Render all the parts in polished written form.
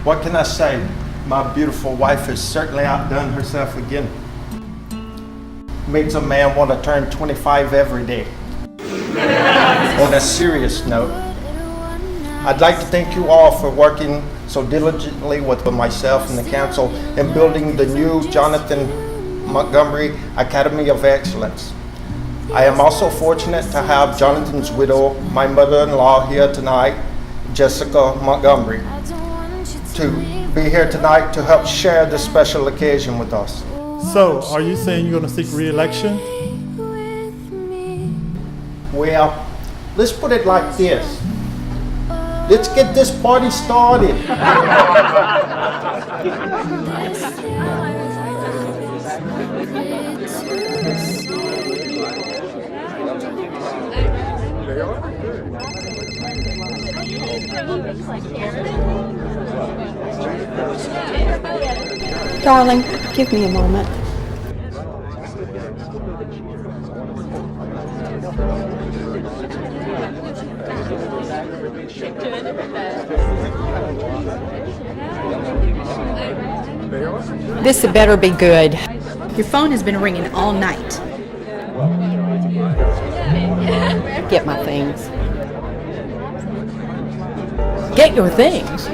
What can I say? My beautiful wife has certainly outdone herself again. Makes a man want to turn 25 every day. On a serious note, I'd like to thank you all for working so diligently with myself and the council in building the new Jonathan Montgomery Academy of Excellence. I am also fortunate to have Jonathan's widow, my mother-in-law, here tonight, Jessica Montgomery, to be here tonight to help share this special occasion with us. So, are you saying you're going to seek re-election? Well, let's put it like this. Let's get this party started. Darling, give me a moment. This had better be good. Your phone has been ringing all night. Get my things. Get your things?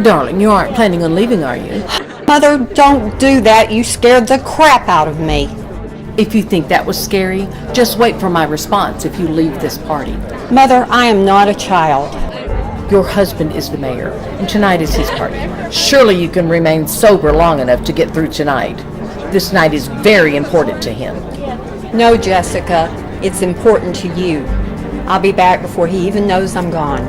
Darling, you aren't planning on leaving, are you? Mother, don't do that. You scared the crap out of me. If you think that was scary, just wait for my response if you leave this party. Mother, I am not a child. Your husband is the mayor, and tonight is his party. Surely you can remain sober long enough to get through tonight. This night is very important to him. No, Jessica, it's important to you. I'll be back before he even knows I'm gone.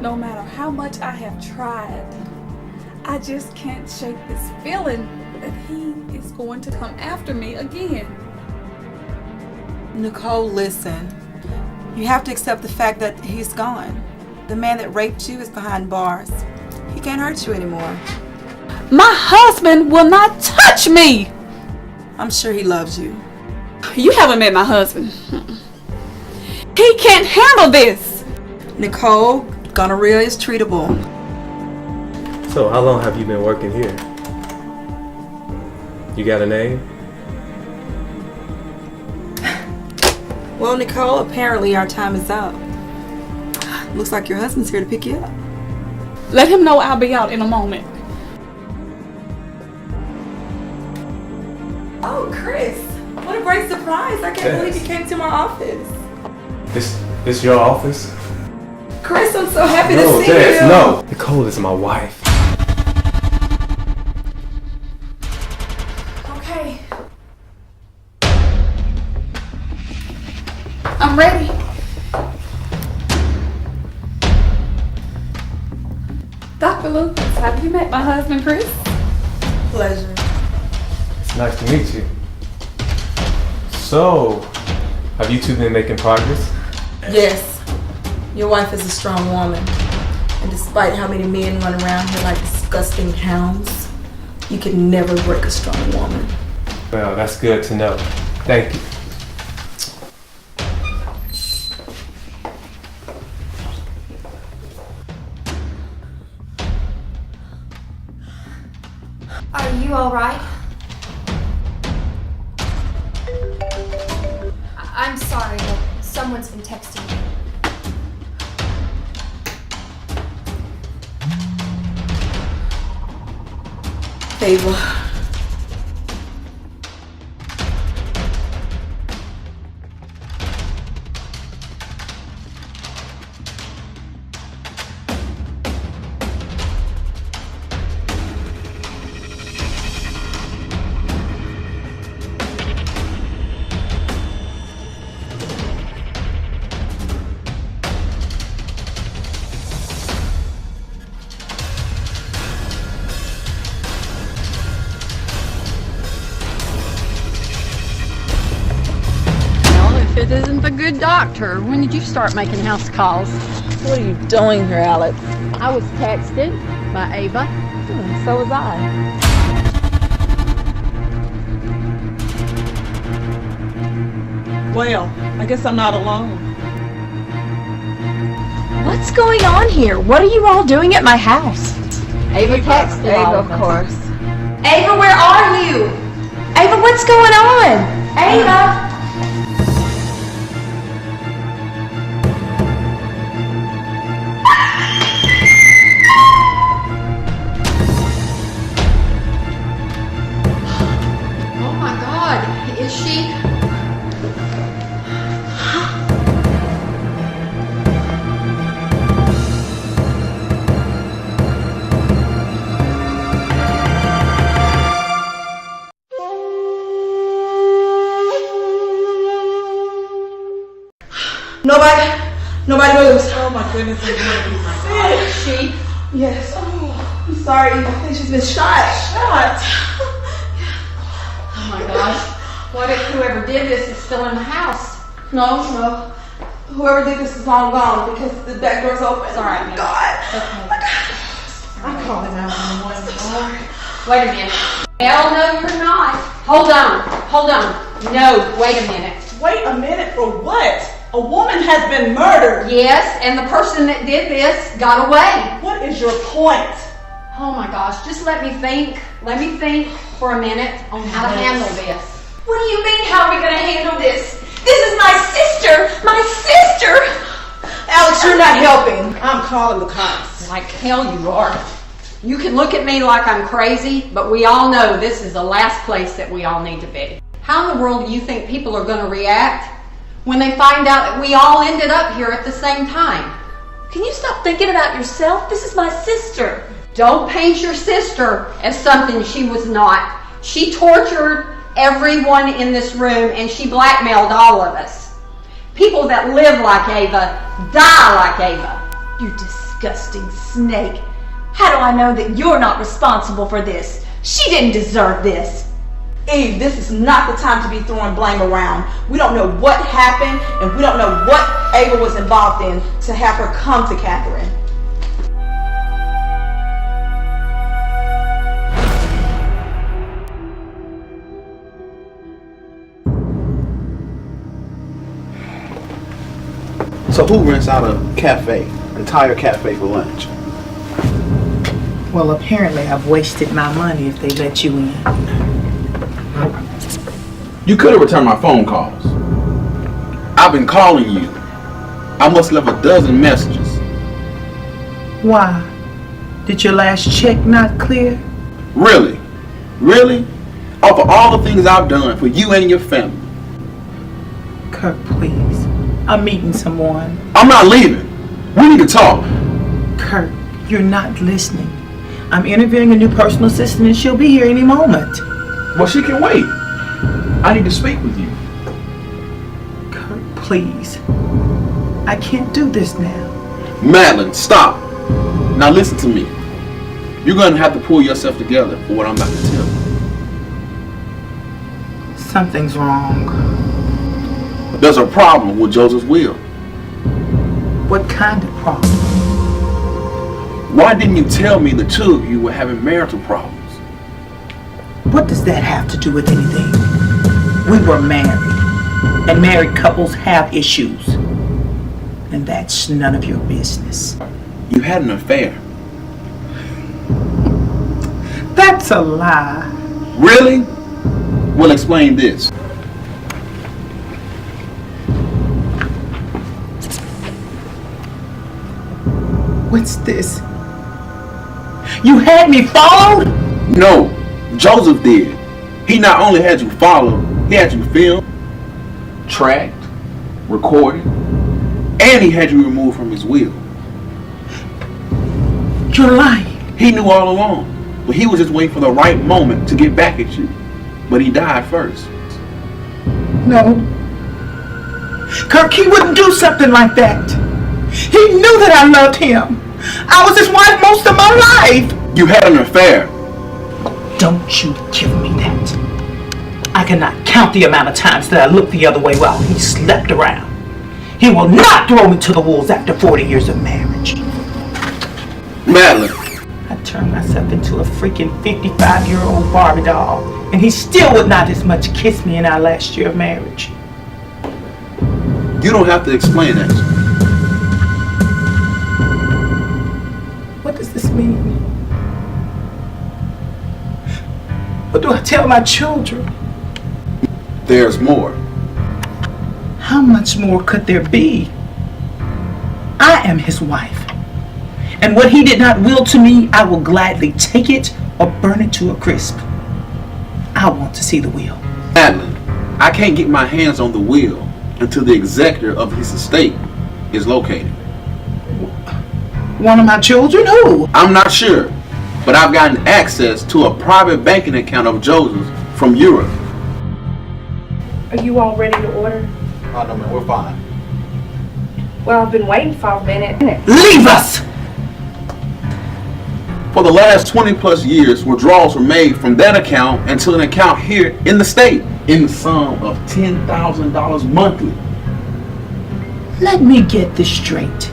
No matter how much I have tried, I just can't shake this feeling that he is going to come after me again. Nicole, listen. You have to accept the fact that he's gone. The man that raped you is behind bars. He can't hurt you anymore. My husband will not touch me! I'm sure he loves you. You haven't met my husband. He can't handle this! Nicole, gonorrhea is treatable. So how long have you been working here? You got a name? Well, Nicole, apparently our time is up. Looks like your husband's here to pick you up. Let him know I'll be out in a moment. Oh, Chris, what a great surprise. I can't believe you came to my office. This your office? Chris, I'm so happy No, to see Jess, you. no. Nicole is my wife. Okay. I'm ready. Dr. Lucas, have you met my husband, Chris? Pleasure. It's nice to meet you. So, have you two been making progress? Yes. Your wife is a strong woman. And despite how many men run around here like disgusting hounds, you can never break a strong woman. Well, that's good to know. Thank you. Are you all right? I'm sorry, but someone's been texting me. Ava. It isn't a good doctor. When did you start making house calls? What are you doing here, Alex? I was texted by Ava. So was I. Well, I guess I'm not alone. What's going on here? What are you all doing at my house? Ava texted Ava, of course. Ava, where are you? Ava, what's going on? Ava! Oh my God, is she? Nobody moves. Oh my goodness. Is she? Yes. Oh, I'm sorry. I think she's been shot. Oh my gosh. What if whoever did this is still in the house? No. Whoever did this is long gone because the back door's open. Sorry. Oh my God. Okay. I'm calling 911. Wait a minute. Hell no, you're not. Hold on. No, wait a minute. Wait a minute for what? A woman has been murdered. Yes, and the person that did this got away. What is your point? Oh my gosh, just let me think. Let me think for a minute on how to handle this. What do you mean, how are we going to handle this? This is my sister! My sister! Alex, you're not helping. I'm calling the cops. Like hell you are. You can look at me like I'm crazy, but we all know this is the last place that we all need to be. How in the world do you think people are going to react when they find out that we all ended up here at the same time? Can you stop thinking about yourself? This is my sister. Don't paint your sister as something she was not. She tortured everyone in this room and she blackmailed all of us. People that live like Ava die like Ava. You disgusting snake. How do I know that you're not responsible for this? She didn't deserve this. Eve, this is not the time to be throwing blame around. We don't know what happened, and we don't know what Ava was involved in to have her come to Katherine. So who rents out a cafe, entire cafe for lunch? Well, apparently I've wasted my money if they let you in. You could have returned my phone calls. I've been calling you. I must have left a dozen messages. Why? Did your last check not clear? Really? Really? Off of all the things I've done for you and your family. Kirk, please. I'm meeting someone. I'm not leaving. We need to talk. Kirk, you're not listening. I'm interviewing a new personal assistant and she'll be here any moment. Well, she can wait. I need to speak with you. Kirk, please. I can't do this now. Madeline, stop. Now listen to me. You're going to have to pull yourself together for what I'm about to tell you. Something's wrong. There's a problem with Joseph's will. What kind of problem? Why didn't you tell me the two of you were having marital problems? What does that have to do with anything? We were married, and married couples have issues. And that's none of your business. You had an affair. That's a lie. Really? Well, explain this. What's this? You had me followed? No, Joseph did. He not only had you followed, he had you filmed, tracked, recorded, and he had you removed from his will. You're lying. He knew all along, but he was just waiting for the right moment to get back at you. But he died first. No. Kirk, he wouldn't do something like that. He knew that I loved him. I was his wife most of my life. You had an affair. Don't you give me that. I cannot count the amount of times that I looked the other way while he slept around. He will not throw me to the wolves after 40 years of marriage. Madeline. I turned myself into a freaking 55-year-old Barbie doll, and he still would not as much kiss me in our last year of marriage. You don't have to explain that to me. What does this mean? What do I tell my children? There's more. How much more could there be? I am his wife. And what he did not will to me, I will gladly take it or burn it to a crisp. I want to see the will. Madeline, I can't get my hands on the will until the executor of his estate is located. One of my children? Who? I'm not sure, but I've gotten access to a private banking account of Joseph's from Europe. Are you all ready to order? Oh no, man, we're fine. Well, I've been waiting for a minute. Leave us! For the last 20 plus years, withdrawals were made from that account into an account here in the state in the sum of $10,000 monthly. Let me get this straight.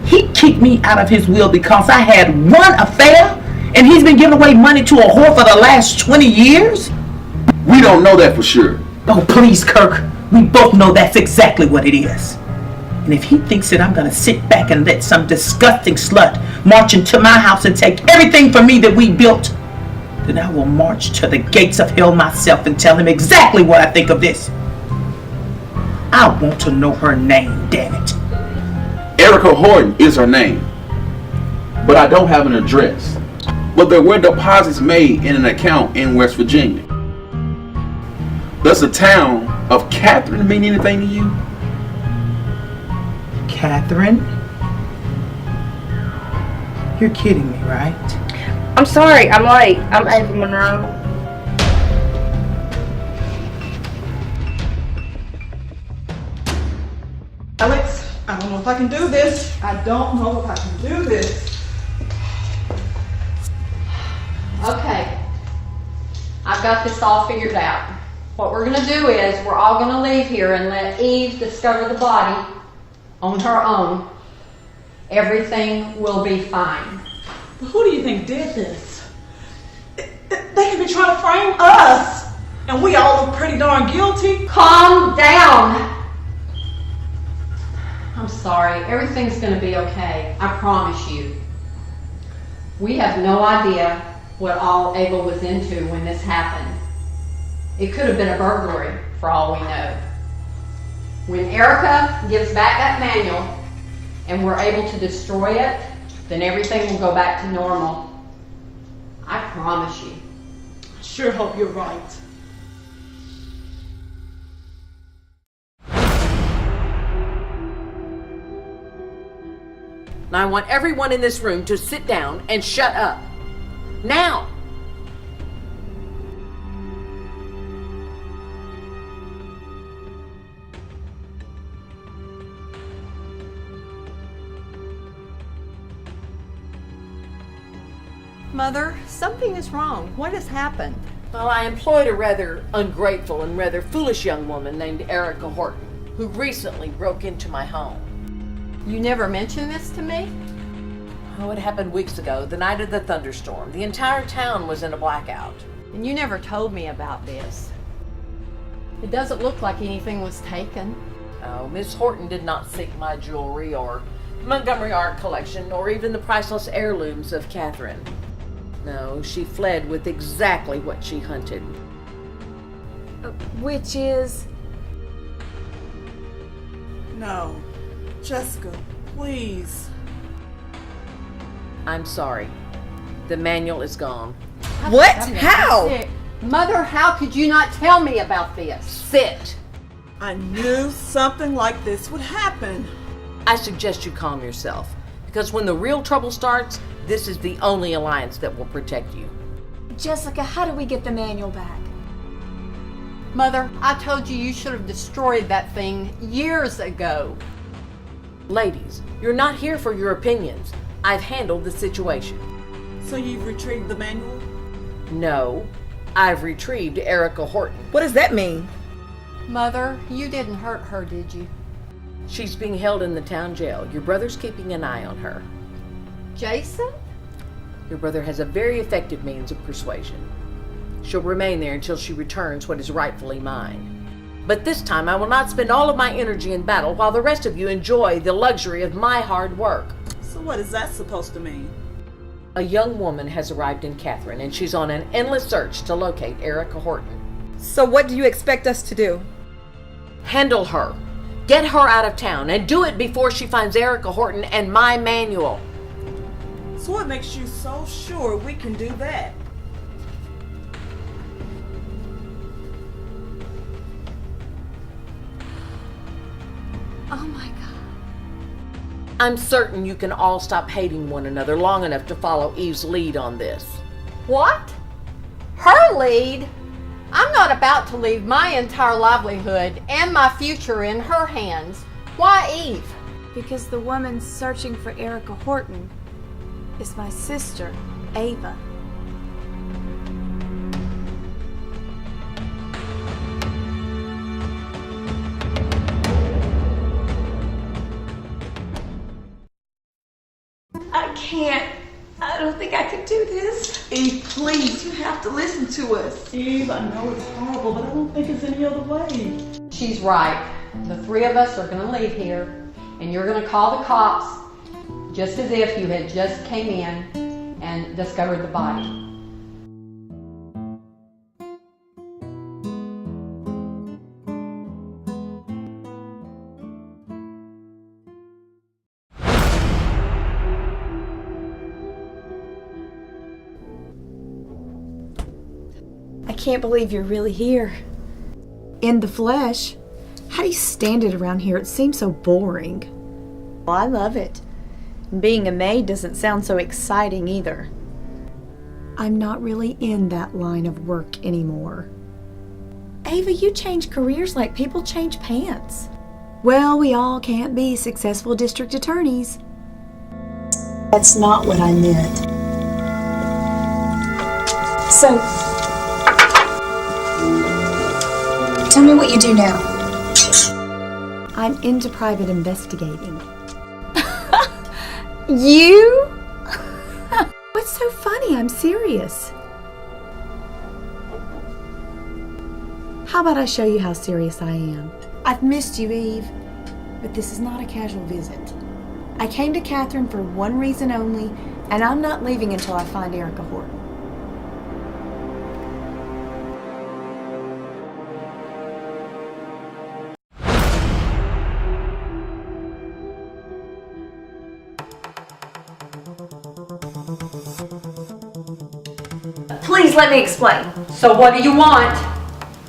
He kicked me out of his will because I had one affair, and he's been giving away money to a whore for the last 20 years? We don't know that for sure. Oh, please, Kirk. We both know that's exactly what it is. And if he thinks that I'm going to sit back and let some disgusting slut march into my house and take everything from me that we built, then I will march to the gates of hell myself and tell him exactly what I think of this. I want to know her name, damn it. Erica Horton is her name, but I don't have an address. But there were deposits made in an account in West Virginia. Does the town of Katherine mean anything to you? Katherine? You're kidding me, right? I'm sorry, I'm late. I'm Ava Monroe. Alex, I don't know if I can do this. I don't know if I can do this. Okay, I've got this all figured out. What we're going to do is we're all going to leave here and let Eve discover the body on her own. Everything will be fine. But who do you think did this? They could be trying to frame us, and we all look pretty darn guilty. Calm down. I'm sorry. Everything's going to be okay. I promise you. We have no idea what all Abel was into when this happened. It could have been a burglary, for all we know. When Erica gives back that manual and we're able to destroy it, then everything will go back to normal. I promise you. I sure hope you're right. Now I want everyone in this room to sit down and shut up. Now! Mother, something is wrong. What has happened? Well, I employed a rather ungrateful and rather foolish young woman named Erica Horton, who recently broke into my home. You never mentioned this to me? Oh, it happened weeks ago, the night of the thunderstorm. The entire town was in a blackout. And you never told me about this. It doesn't look like anything was taken. Oh, Miss Horton did not seek my jewelry or Montgomery art collection or even the priceless heirlooms of Katherine. No, she fled with exactly what she hunted. Which is? No. Jessica, please. I'm sorry. The manual is gone. What? How? Mother, how could you not tell me about this? Sit. I knew something like this would happen. I suggest you calm yourself, because when the real trouble starts, this is the only alliance that will protect you. Jessica, how do we get the manual back? Mother, I told you you should have destroyed that thing years ago. Ladies, you're not here for your opinions. I've handled the situation. So you've retrieved the manual? No, I've retrieved Erica Horton. What does that mean? Mother, you didn't hurt her, did you? She's being held in the town jail. Your brother's keeping an eye on her. Jason? Your brother has a very effective means of persuasion. She'll remain there until she returns what is rightfully mine. But this time I will not spend all of my energy in battle while the rest of you enjoy the luxury of my hard work. So what is that supposed to mean? A young woman has arrived in Katherine, and she's on an endless search to locate Erica Horton. So what do you expect us to do? Handle her. Get her out of town, and do it before she finds Erica Horton and my manual. So what makes you so sure we can do that? Oh my God. I'm certain you can all stop hating one another long enough to follow Eve's lead on this. What? Her lead? I'm not about to leave my entire livelihood and my future in her hands. Why Eve? Because the woman searching for Erica Horton is my sister, Ava. I don't think I could do this. Eve, please, you have to listen to us. Eve, I know it's horrible, but I don't think it's any other way. She's right. The three of us are going to leave here, and you're going to call the cops just as if you had just came in and discovered the body. I can't believe you're really here. In the flesh. How do you stand it around here? It seems so boring. Well, I love it. Being a maid doesn't sound so exciting either. I'm not really in that line of work anymore. Ava, you change careers like people change pants. Well, we all can't be successful district attorneys. That's not what I meant. So, tell me what you do now. I'm into private investigating. You? What's so funny? I'm serious. How about I show you how serious I am? I've missed you, Eve, but this is not a casual visit. I came to Katherine for one reason only, and I'm not leaving until I find Erica Horton. Please let me explain. So what do you want?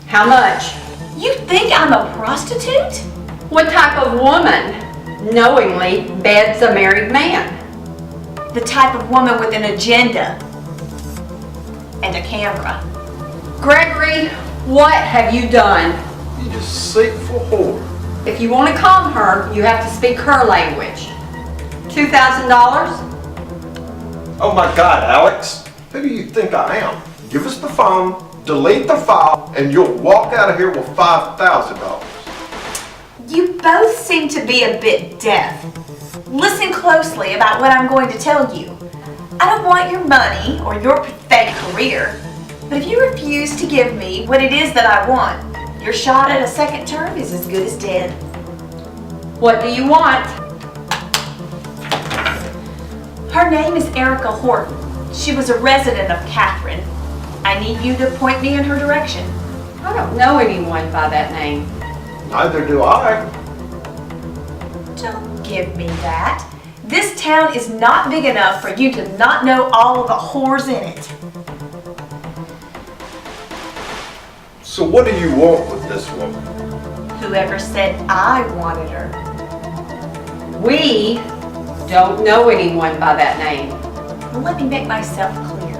How much? You think I'm a prostitute? What type of woman knowingly beds a married man? The type of woman with an agenda and a camera. Gregory, what have you done? You deceitful whore. If you want to calm her, you have to speak her language. $2,000? Oh my God, Alex. Who do you think I am? Give us the phone, delete the file, and you'll walk out of here with $5,000. You both seem to be a bit deaf. Listen closely about what I'm going to tell you. I don't want your money or your pathetic career, but if you refuse to give me what it is that I want, your shot at a second term is as good as dead. What do you want? Her name is Erica Horton. She was a resident of Katherine. I need you to point me in her direction. I don't know anyone by that name. Neither do I. Don't give me that. This town is not big enough for you to not know all of the whores in it. So what do you want with this woman? Whoever said I wanted her. We don't know anyone by that name. Well, let me make myself clear.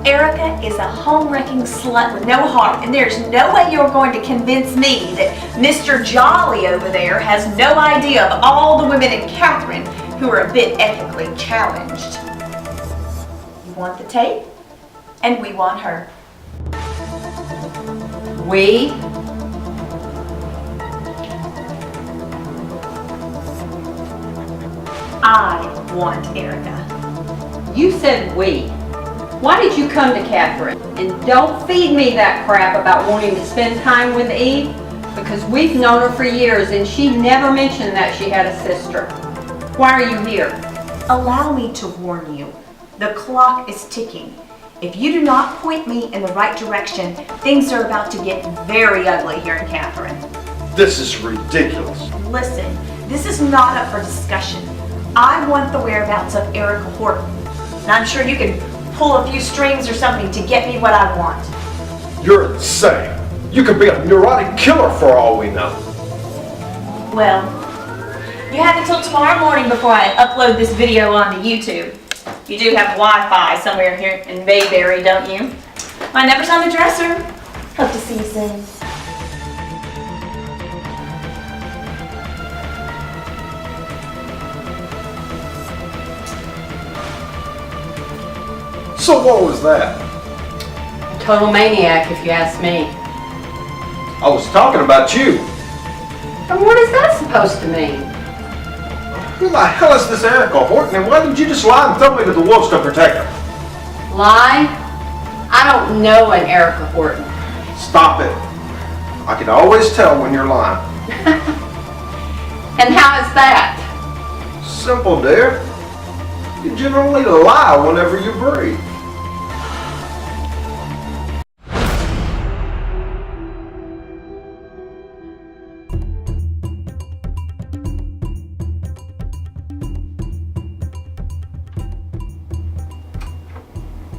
Erica is a home-wrecking slut with no heart, and there's no way you're going to convince me that Mr. Jolly over there has no idea of all the women in Katherine who are a bit ethically challenged. You want the tape, and we want her. We? I want Erica. You said we. Why did you come to Katherine? And don't feed me that crap about wanting to spend time with Eve, because we've known her for years and she never mentioned that she had a sister. Why are you here? Allow me to warn you. The clock is ticking. If you do not point me in the right direction, things are about to get very ugly here in Katherine. This is ridiculous. Listen, this is not up for discussion. I want the whereabouts of Erica Horton. And I'm sure you can pull a few strings or something to get me what I want. You're insane. You could be a neurotic killer for all we know. Well, you have until tomorrow morning before I upload this video onto YouTube. You do have Wi-Fi somewhere here in Mayberry, don't you? My number's on the dresser. Hope to see you soon. So what was that? Total maniac, if you ask me. I was talking about you. And what is that supposed to mean? Who the hell is this Erica Horton, and why didn't you just lie and throw me to the wolves to protect her? Lie? I don't know an Erica Horton. Stop it. I can always tell when you're lying. And how is that? Simple, dear. You generally lie whenever you breathe.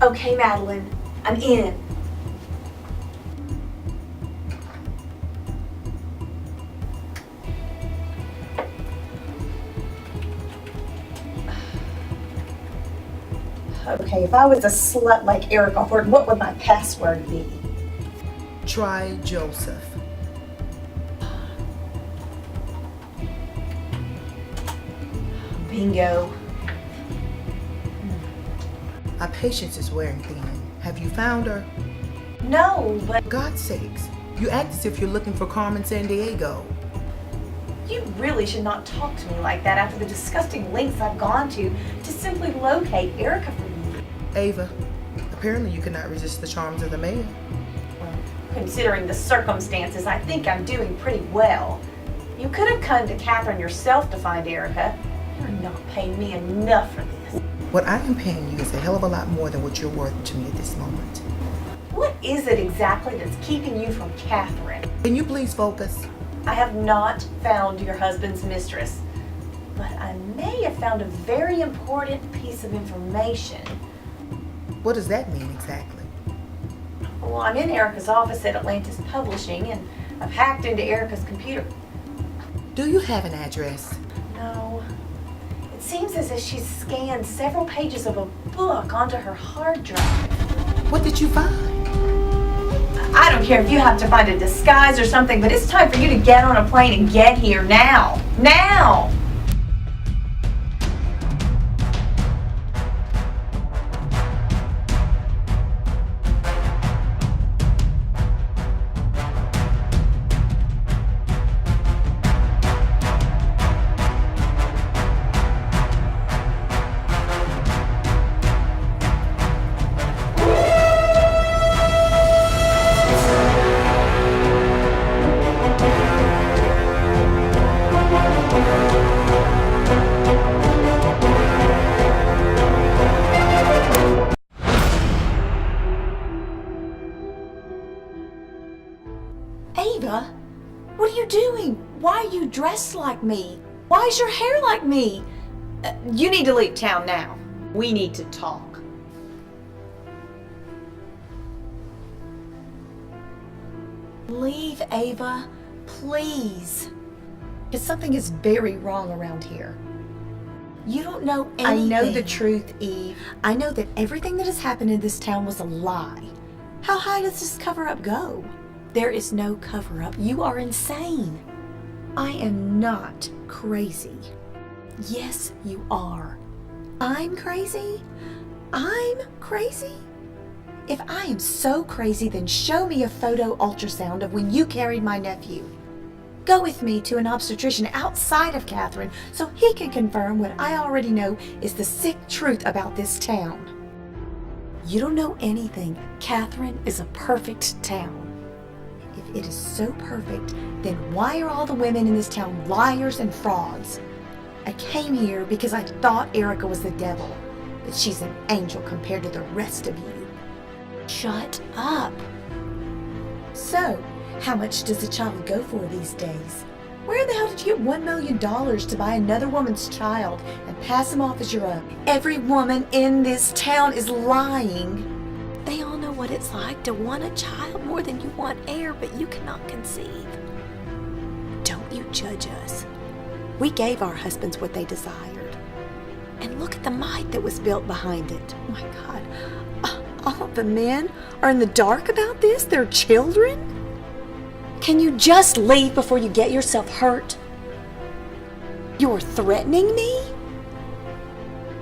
Okay, Madeline, I'm in. Okay, if I was a slut like Erica Horton, what would my password be? Try Joseph. Bingo. Our patience is wearing thin. Have you found her? No, but... For God's sakes, you act as if you're looking for Carmen Sandiego. You really should not talk to me like that after the disgusting lengths I've gone to simply locate Erica for you. Ava, apparently you cannot resist the charms of the mayor. Well, considering the circumstances, I think I'm doing pretty well. You could have come to Katherine yourself to find Erica. You're not paying me enough for this. What I am paying you is a hell of a lot more than what you're worth to me at this moment. What is it exactly that's keeping you from Katherine? Can you please focus? I have not found your husband's mistress, but I may have found a very important piece of information. What does that mean exactly? Well, I'm in Erica's office at Atlantis Publishing, and I've hacked into Erica's computer. Do you have an address? No. It seems as if she's scanned several pages of a book onto her hard drive. What did you find? I don't care if you have to find a disguise or something, but it's time for you to get on a plane and get here now. Now! Ava, what are you doing? Why are you dressed like me? Why is your hair like me? You need to leave town now. We need to talk. Leave, Ava, please. Because something is very wrong around here. You don't know anything. I know the truth, Eve. I know that everything that has happened in this town was a lie. How high does this cover-up go? There is no cover-up. You are insane. I am not crazy. Yes, you are. I'm crazy? I'm crazy? If I am so crazy, then show me a photo ultrasound of when you carried my nephew. Go with me to an obstetrician outside of Katherine so he can confirm what I already know is the sick truth about this town. You don't know anything. Katherine is a perfect town. If it is so perfect, then why are all the women in this town liars and frauds? I came here because I thought Erica was the devil, but she's an angel compared to the rest of you. Shut up. So, how much does a child go for these days? Where the hell did you get $1 million to buy another woman's child and pass him off as your own? Every woman in this town is lying. They all know what it's like to want a child more than you want air, but you cannot conceive. Don't you judge us. We gave our husbands what they desired. And look at the might that was built behind it. Oh my God. All of the men are in the dark about this? They're children? Can you just leave before you get yourself hurt? You're threatening me?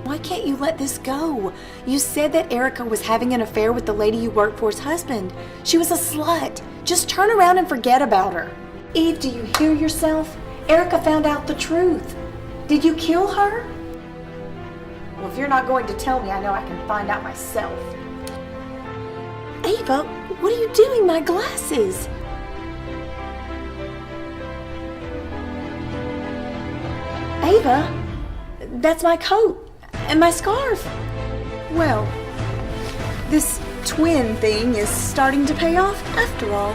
Why can't you let this go? You said that Erica was having an affair with the lady you worked for's husband. She was a slut. Just turn around and forget about her. Eve, do you hear yourself? Erica found out the truth. Did you kill her? Well, if you're not going to tell me, I know I can find out myself. Ava, what are you doing? My glasses. Ava, that's my coat and my scarf. Well, this twin thing is starting to pay off after all.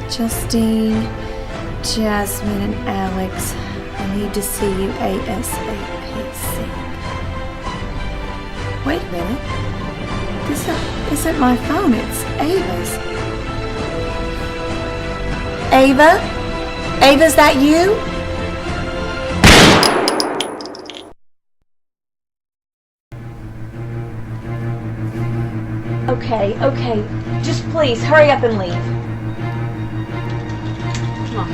Justine, Jasmine, and Alex, I need to see you ASAP. Wait a minute. This isn't my phone, it's Ava's. Ava? Ava, is that you? Okay. Just please, hurry up and leave. Come on.